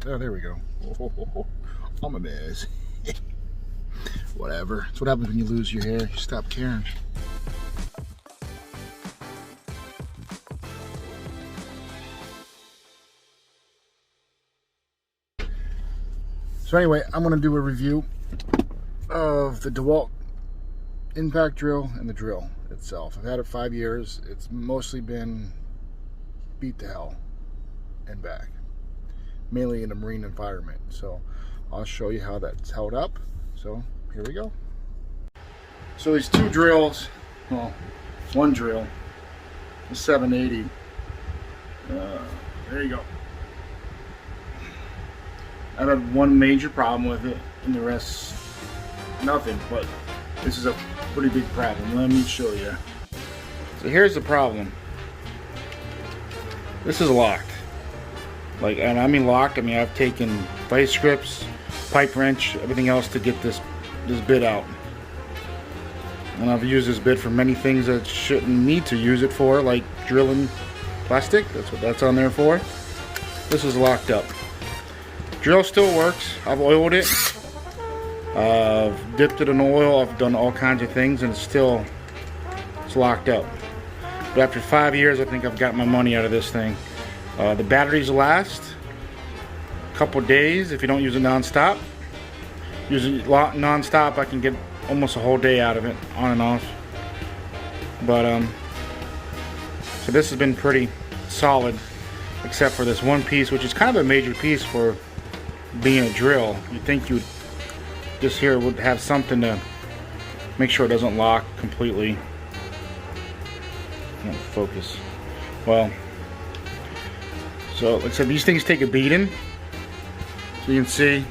Oh, there we go. Oh, I'm a mess. Whatever. That's what happens when you lose your hair. You stop caring. So anyway, I'm going to do a review of the Dewalt impact drill and the drill itself. I've had it 5 years. It's mostly been beat to hell and back, mainly in a marine environment. So I'll show you how that's held up. So here we go. So these two drills, well, one drill, the 780. There you go. I've had one major problem with it, and the rest nothing. But this is a pretty big problem. Let me show you. So here's the problem. This is locked. Like, and I mean locked. I mean I've taken vice grips, pipe wrench, everything else to get this bit out. And I've used this bit for many things that shouldn't need to use it for, like drilling plastic. That's what that's on there for. This is locked up. Drill still works. I've oiled it. I've dipped it in oil. I've done all kinds of things, and it's locked up. But after 5 years, I think I've got my money out of this thing. The batteries last a couple days if you don't use it non-stop. Use it non-stop, I can get almost a whole day out of it, on and off. But so this has been pretty solid, except for this one piece, which is kind of a major piece for being a drill. You'd think you would just here would have something to make sure it doesn't lock completely. Focus. Well, so like I said, these things take a beating. So you can see.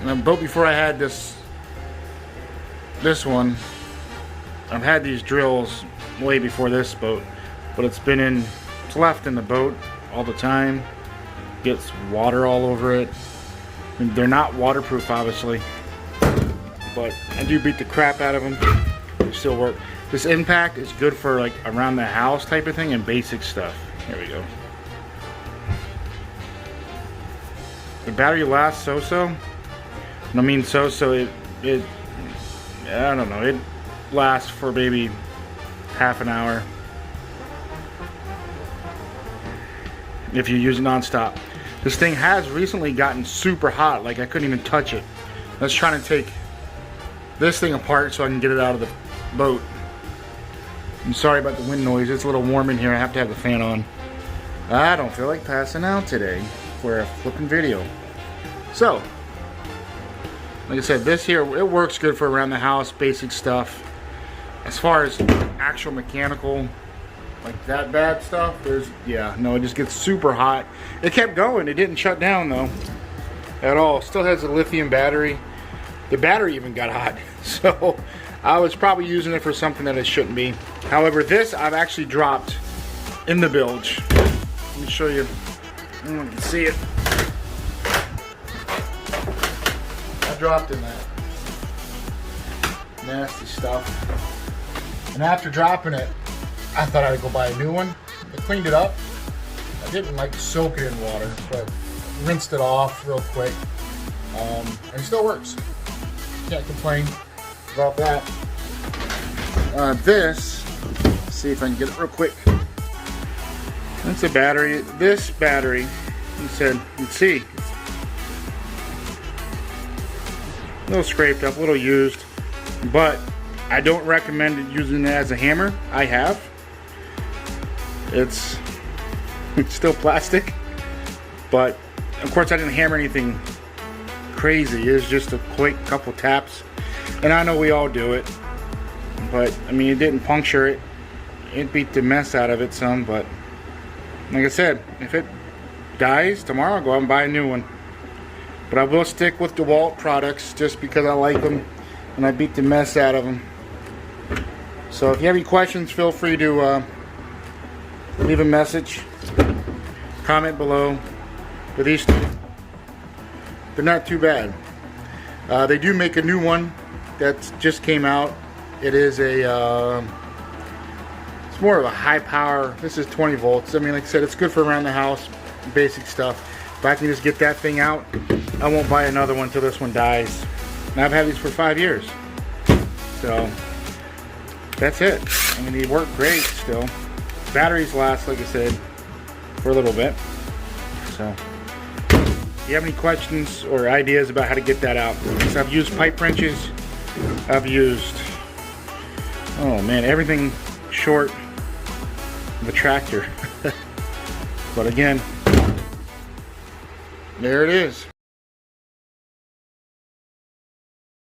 And the boat before I had this one, I've had these drills way before this boat, but it's left in the boat all the time. Gets water all over it. I mean, they're not waterproof, obviously, but I do beat the crap out of them. They still work. This impact is good for like around the house type of thing and basic stuff. Here we go. The battery lasts so-so. I mean so-so, it I don't know, it lasts for maybe half an hour if you use it non-stop. This thing has recently gotten super hot, like I couldn't even touch it. Let's try to take this thing apart so I can get it out of the boat. I'm sorry about the wind noise, it's a little warm in here, I have to have the fan on. I don't feel like passing out today for a flipping video. So, like I said, this here, it works good for around the house, basic stuff. As far as actual mechanical, like that bad stuff, yeah, no, it just gets super hot. It kept going, it didn't shut down though, at all. Still has a lithium battery. The battery even got hot, so I was probably using it for something that it shouldn't be. However, this I've actually dropped in the bilge. Let me show you, I don't know if you can see it. I dropped in that nasty stuff. And after dropping it, I thought I'd go buy a new one. I cleaned it up. I didn't like soak it in water, but rinsed it off real quick. And it still works. Can't complain about that. This, let's see if I can get it real quick. That's a battery. This battery, you can see, a little scraped up, a little used, but I don't recommend using it as a hammer. I have. It's still plastic, but of course I didn't hammer anything crazy. It was just a quick couple taps, and I know we all do it, but I mean it didn't puncture it. It beat the mess out of it some, but like I said, if it dies tomorrow, I'll go out and buy a new one. But I will stick with Dewalt products just because I like them and I beat the mess out of them. So if you have any questions, feel free to leave a message, comment below. But these two, they're not too bad. They do make a new one that just came out. It is a it's more of a high power. This is 20 volts. I mean, like I said, it's good for around the house, basic stuff. If I can just get that thing out, I won't buy another one till this one dies. And I've had these for 5 years. So that's it. I mean, they work great still. Batteries last, like I said, for a little bit. So if you have any questions or ideas about how to get that out, because I've used pipe wrenches, I've used, oh man, everything short of a tractor. But again, there it is.